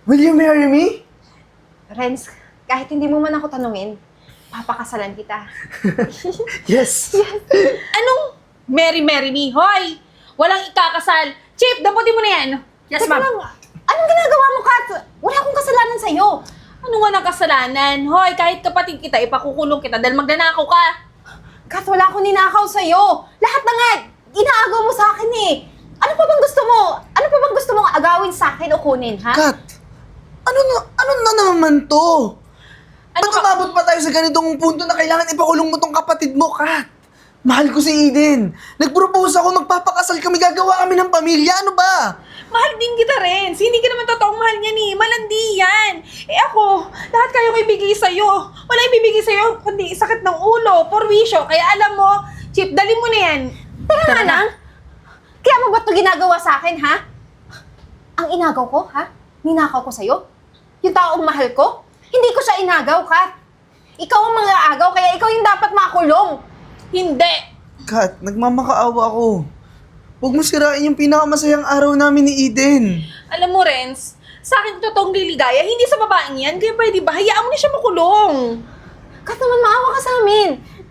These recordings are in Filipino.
Will you marry me? Renz, kahit hindi mo man ako tanungin, papakasalan kita. Yes. Anong marry me? Hoy! Walang ikakasal. Chip, damputin mo na yan. Yes, Teka ma'am. lang, anong ginagawa mo, Kat? Wala akong kasalanan sa'yo. Ano nga ng kasalanan? Hoy, kahit kapatid kita, ipakukulong kita dahil magnanakaw ka. Kat, wala akong ninakaw sa'yo. Lahat na nga, inaagaw mo sa akin eh. Ano pa bang gusto mo? Ano pa bang gusto mong agawin sa akin o kunin, ha? Kat, ano na naman to? Ano Ba't umabot pa tayo sa ganitong punto na kailangan ipakulong mo tong kapatid mo, Kat? Mahal ko si Eden. Nag-propose ako, magpapakasal kami, gagawa kami ng pamilya. Ano ba? Mahal din kita rin. Hindi ka naman totoong mahal niya ni. Malandi yan. Eh ako, lahat kayo ko ibigay sa'yo. Wala ibibigay sa'yo, kundi sakit ng ulo, porwisyo. Kaya alam mo, Chip, dali mo na yan. Teka nga lang. Kaya mo ba ito ginagawa sa akin, ha? Ang inagaw ko, ha? Ninakaw ko sa'yo? Yung taong mahal ko? Hindi ko siya inagaw, Kat. Ikaw ang mga agaw, kaya ikaw yung dapat makulong. Hindi. Kat, nagmamakaawa ako. Huwag mo sirain yung pinakamasayang araw namin ni Eden. Alam mo, Renz, sa akin totoong liligaya, hindi sa babaeng yan. Kaya pwede ba, hayaan mo na siya makulong. Kat naman, maawa ka sa amin.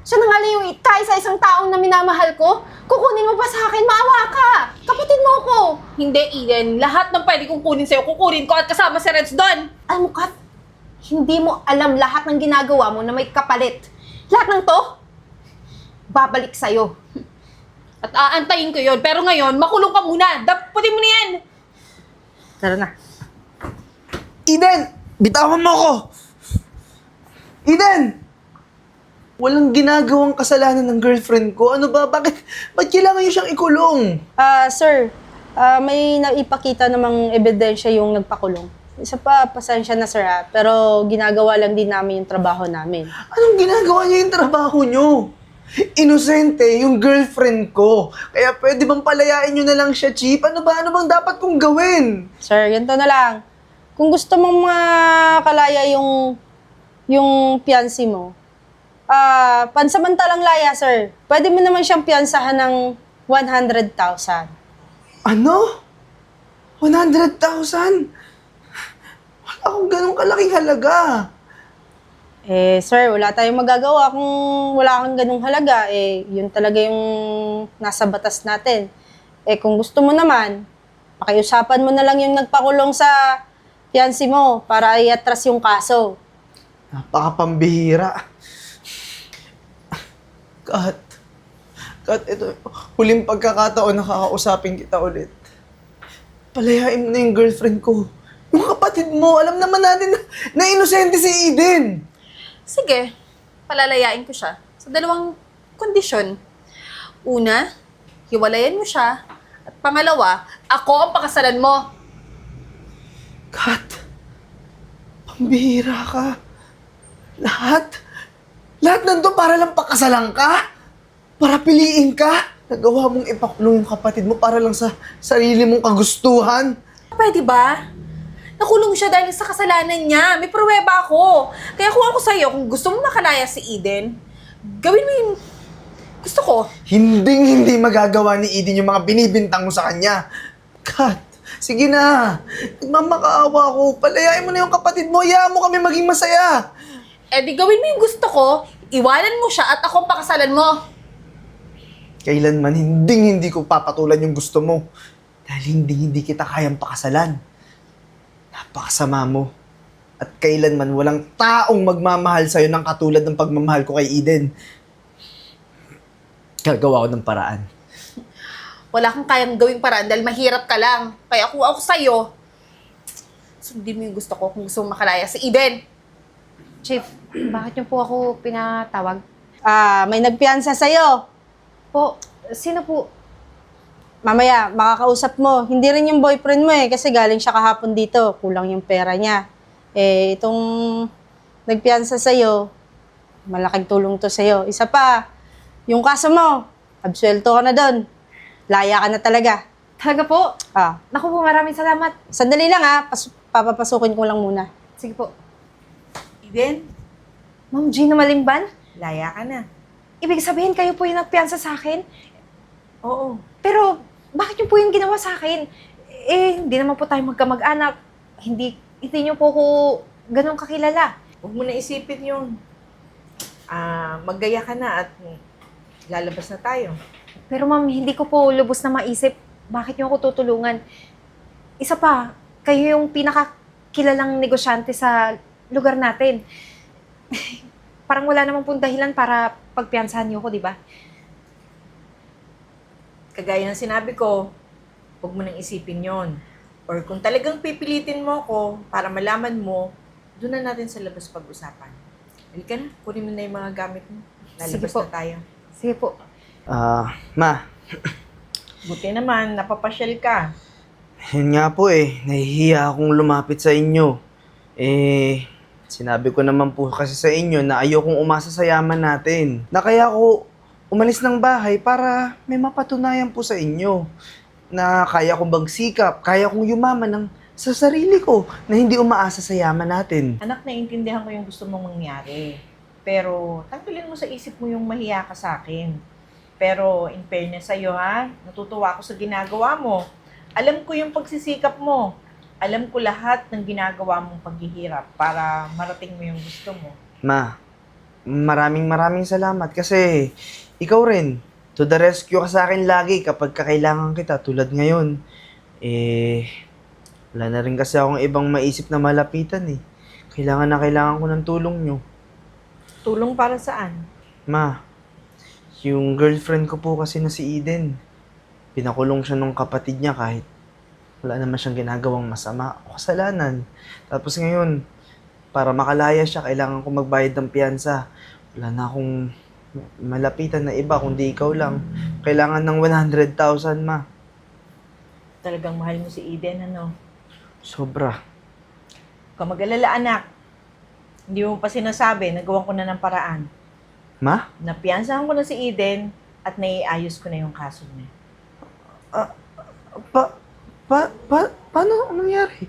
Siya na nga lang yung itay sa isang taong na minamahal ko. Kukunin mo pa sa akin, maawa ka. Kapatid mo ko. Hindi, Eden. Lahat ng pwede kong kunin sa'yo, kukunin ko at kasama si Renz doon. Alam mo, Kat, hindi mo alam lahat ng ginagawa mo na may kapalit. Lahat ng to, babalik sa'yo. At aantayin ko yon. Pero ngayon, makulong ka muna. Daputin mo na yan. Tara na. Eden! Bitawan mo ako! Eden! Walang ginagawang kasalanan ng girlfriend ko. Ano ba? Ba't kailangan niyo siyang ikulong? Sir, may naipakita namang ebidensya yung nagpakulong. Isa pa, pasensya na sir pero ginagawa lang din namin yung trabaho namin. Anong ginagawa niya yung trabaho niyo? Inosente yung girlfriend ko. Kaya pwede bang palayain niyo na lang siya, Chip? Ano ba? Ano bang dapat kong gawin? Sir, ganito na lang. Kung gusto mong makalaya yung fiancé mo, pansamantalang laya, sir. Pwede mo naman siyang piyansahan ng 100,000. Ano? 100,000? Wala akong ganong kalaking halaga. Sir, wala tayong magagawa kung wala kang ganung halaga. Yun talaga yung nasa batas natin. Kung gusto mo naman, pakiusapan mo na lang yung nagpakulong sa fiancé mo para i-atras yung kaso. Napakapambihira. Kat, ito, huling pagkakataon nakakausapin kita ulit. Palayain mo na yung girlfriend ko. Yung kapatid mo, alam naman natin na inosente si Eden. Sige, palalayain ko siya sa dalawang kondisyon. Una, hiwalayan mo siya. At pangalawa, ako ang pakasalan mo. Kat, pambihira ka. Lahat nandun para lang pakasalan ka? Para piliin ka? Nagawa mong ipakulong yung kapatid mo para lang sa sarili mong kagustuhan? Pwede ba? Nakulong siya dahil sa kasalanan niya. May pruweba ako. Kaya kung ako sa'yo, kung gusto mo makalaya si Eden, gawin mo yung gusto ko. Hindi magagawa ni Eden yung mga binibintang mo sa kanya. Kat, sige na. Nagmamakaawa ako. Palayain mo na yung kapatid mo. Hayaan mo kami maging masaya. Di gawin mo yung gusto ko, iwanan mo siya at ako ang pakasalan mo. Kailanman hindi ko papatulan yung gusto mo. Dahil hindi kita kayang pakasalan. Napakasama mo. At kailanman walang taong magmamahal sa'yo ng katulad ng pagmamahal ko kay Eden. Gagawa ko ng paraan. Wala kang kayang gawing paraan dahil mahirap ka lang. Kaya kung ako sa'yo, sundin mo yung gusto ko kung gusto mo makalaya si Eden. Chief, bakit niyo po ako pinatawag? May nagpiyansa sa'yo. Po, sino po? Mamaya, makakausap mo. Hindi rin yung boyfriend mo kasi galing siya kahapon dito. Kulang yung pera niya. Itong nagpiyansa sa'yo, malaking tulong to sa'yo. Isa pa, yung kaso mo, absuelto ka na doon. Laya ka na talaga. Talaga po? Ah, Naku po, maraming salamat. sandali lang papapasukin ko lang muna. Sige po. Eden? Ma'am Gina Malimban, Laya ka na. ibig sabihin kayo po yung nagpiyansa sa akin? Oo. Pero, bakit niyo po yung ginawa sa akin? Hindi naman po tayo magkamag-anak. Hindi hindi niyo po ko ganun kakilala. Huwag mo na isipin yun. Maggaya ka na at lalabas na tayo. Pero ma'am, hindi ko po lubos na maisip bakit niyo ako tutulungan. Isa pa, kayo yung pinakakilalang negosyante sa lugar natin. Parang wala namang pong dahilan para pagpiyansahan niyo ako, di ba? Kagaya ng sinabi ko, huwag mo nang isipin yon. Or kung talagang pipilitin mo ako para malaman mo, doon na natin sa labas pag-usapan. Halika na, kunin mo na yung mga gamit mo. Sige Lalabas po. na tayo. Sige po. Ma, Buti naman, napapasyal ka. yun nga po nahihiya akong lumapit sa inyo. Sinabi ko naman po kasi sa inyo na ayokong umasa sa yaman natin. Na kaya ako umalis ng bahay para may mapatunayan po sa inyo na kaya kong magsikap, kaya kong yumaman ng sa sarili ko na hindi umaasa sa yaman natin. Anak, naiintindihan ko yung gusto mong mangyari. Pero, tanggalin mo sa isip mo yung mahiya ka sa akin. Pero, in fairness sa'yo ha, natutuwa ako sa ginagawa mo. Alam ko yung pagsisikap mo. Alam ko lahat ng ginagawa mong paghihirap para marating mo yung gusto mo. Ma, maraming salamat kasi ikaw rin, to the rescue ka sa akin lagi kapag kakailangan kita tulad ngayon. Wala na rin kasi akong ibang maisip na malapitan kailangan ko ng tulong nyo. Tulong para saan? Ma, yung girlfriend ko po kasi na si Eden, pinakulong siya nung kapatid niya kahit wala naman siyang ginagawang masama o kasalanan. Tapos ngayon, para makalaya siya, kailangan ko magbayad ng piyansa. Wala na akong malapitan na iba kundi ikaw lang. Kailangan ng 100,000, ma. Talagang mahal mo si Eden, ano? Sobra. Huwag ka mag-alala, anak. Hindi mo pa sinasabi, nagawan ko na ng paraan. Ma? Napiyansahan ko na si Eden at naiayos ko na yung kaso niya. Paano nangyari?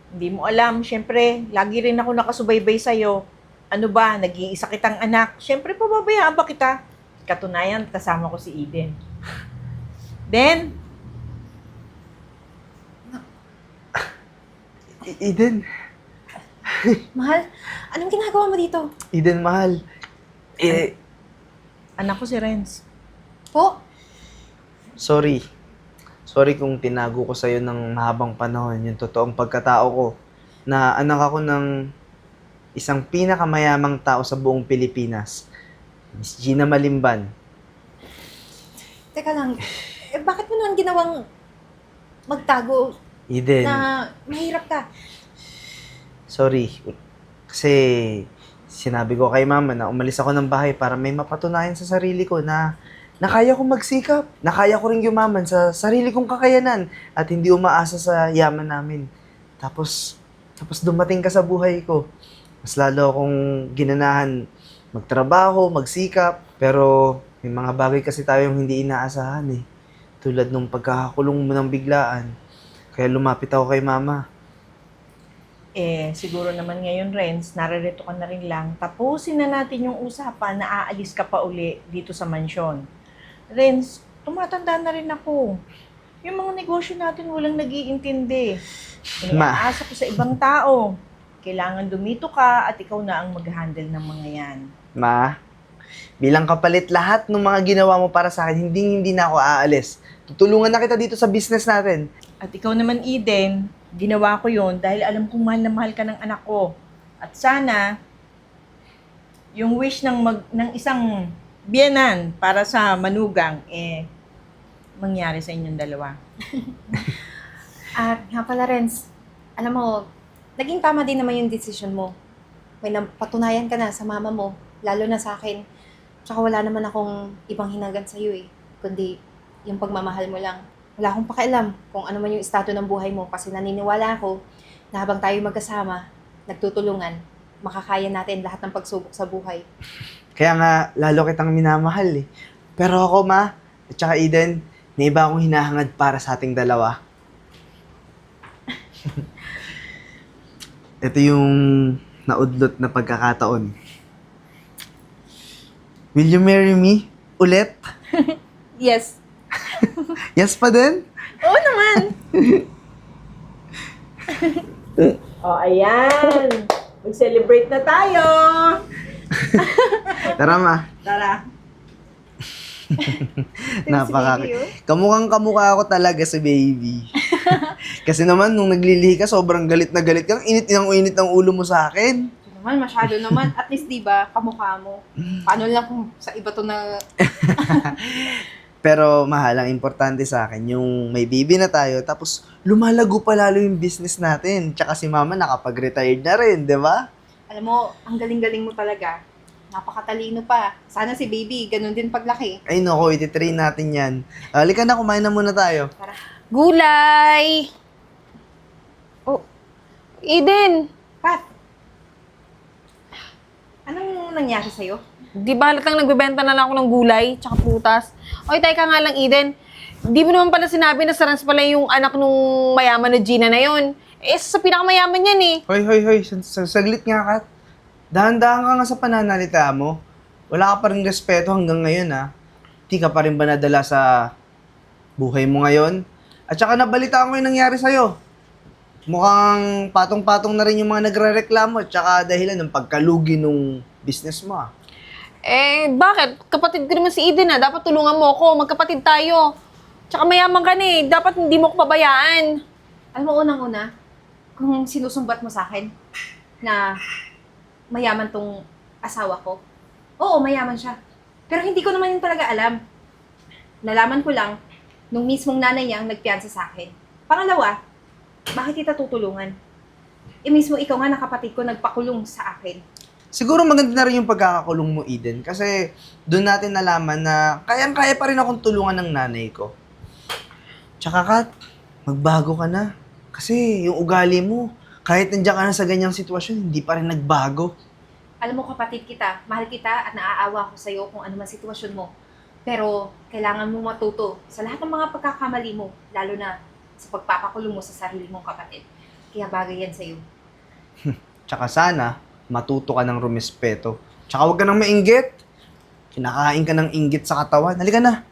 Hindi mo alam, syempre, lagi rin ako nakasubaybay sa'yo. Ano ba, nag-iisa kitang anak. Syempre, pababayaan ba kita? Katunayan, kasama ko si Eden. Den, Eden. Mahal, anong ginagawa mo dito? Eden, mahal. anak ko si Renz. Po? Sorry. Sorry kung tinago ko sa'yo ng mahabang panahon yung totoong pagkatao ko na anak ako ng isang pinakamayamang tao sa buong Pilipinas. Miss Gina Malimban. Teka lang, bakit mo naman ginawang magtago Eden, na mahirap ka? sorry. Kasi sinabi ko kay mama na umalis ako ng bahay para may mapatunayan sa sarili ko na kaya kong magsikap, na kaya ko rin yumaman sa sarili kong kakayanan at hindi umaasa sa yaman namin. Tapos dumating ka sa buhay ko. Mas lalo akong ginanahan magtrabaho, magsikap, pero may mga bagay kasi tayong hindi inaasahan Tulad nung pagkakakulong mo ng biglaan. Kaya lumapit ako kay mama. Siguro naman ngayon, Renz, naririto ka na rin lang. Tapusin na natin yung usapan na aalis ka pa uli dito sa mansyon. Renz, tumatanda na rin ako. Yung mga negosyo natin walang nag-iintindi. Iniaasa ko sa ibang tao. Kailangan dumito ka at ikaw na ang mag-handle ng mga yan. Ma, bilang kapalit lahat ng mga ginawa mo para sa akin, hindi na ako aalis. Tutulungan na kita dito sa business natin. At ikaw naman, Eden, ginawa ko yon dahil alam kong mahal na mahal ka ng anak ko. At sana, yung wish ng isang biyenan para sa manugang, mangyari sa inyong dalawa. Nga pala, Renz, alam mo, naging tama din naman yung decision mo. May napatunayan ka na sa mama mo, lalo na sa akin. Tsaka wala naman akong ibang hinagan sa'yo kundi yung pagmamahal mo lang. Wala akong pakialam kung ano man yung estado ng buhay mo kasi naniniwala ako na habang tayo magkasama, nagtutulungan, makakaya natin lahat ng pagsubok sa buhay. Kaya nga, lalo kitang minamahal Pero ako, ma, at saka Eden, may iba akong hinahangad para sa ating dalawa. Ito yung naudlot na pagkakataon. Will you marry me? Ulit? Yes. Yes pa din? Oo naman. Oh, ayan. Mag-celebrate na tayo. Tara, ma. Tara. Kamukhang kamukha ako talaga si baby. Kasi naman, nung naglilihi ka, sobrang galit na galit ka. Init ng ulo mo sa akin. Naman, masyado naman. At least, di ba, kamukha mo. Paano lang kung sa iba to na... Pero mahal, ang importante sa akin, yung may baby na tayo, tapos lumalago pa lalo yung business natin. Tsaka si mama nakapag-retired na rin, di ba? Alam mo, ang galing-galing mo talaga. Napakatalino pa. Sana si baby, ganun din paglaki. Ay nako, ititrain natin yan. Halika na, kumain na muna tayo. Gulay! Oh, Eden! Pat, anong nangyari sa'yo? Di ba halatang nagbebenta na lang ako ng gulay tsaka prutas? Oy, teka nga lang, Eden. Di mo naman pala sinabi na Sarans pala yung anak nung mayaman na Gina na yon. Eh, sa pinakamayaman yan eh. Hoy, saglit nga, Kat. Dahan-dahan ka nga sa pananalita mo. Wala ka pa rin respeto hanggang ngayon, ha? Di ka pa rin ba nadala sa buhay mo ngayon? At saka nabalitaan ko yung nangyari sa'yo. Mukhang patong-patong na rin yung mga nagre-reklamo, tsaka dahilan ng pagkalugi nung business mo, ha? Eh, bakit? Kapatid ko naman si Eden ah. Dapat tulungan mo ako. Magkapatid tayo. Tsaka mayaman ka na eh. Dapat hindi mo ko pabayaan. Alam mo, unang-una, kung sinusumbat mo sa akin na mayaman tong asawa ko, oo, mayaman siya. Pero hindi ko naman yun talaga alam. Nalaman ko lang nung mismong nanay niya ang nagpiyansa sa akin. Pangalawa, bakit kita tutulungan? Eh mismo ikaw nga na kapatid ko nagpakulong sa akin. Siguro maganda na rin yung pagkakakulong mo, Eden. Kasi doon natin nalaman na kayang-kaya pa rin akong tulungan ng nanay ko. Tsaka, Kat, magbago ka na. Kasi yung ugali mo, kahit nandiyan ka na sa ganyang sitwasyon, hindi pa rin nagbago. Alam mo kapatid kita, mahal kita at naaawa ko sa'yo kung ano man sitwasyon mo. Pero kailangan mo matuto sa lahat ng mga pagkakamali mo, lalo na sa pagpapakulong mo sa sarili mong kapatid. Kaya bagay yan sa'yo. Tsaka sana, matuto ka ng rumespeto. Tsaka huwag ka nang mainggit. Kinakain ka ng inggit sa katawan. Halika na.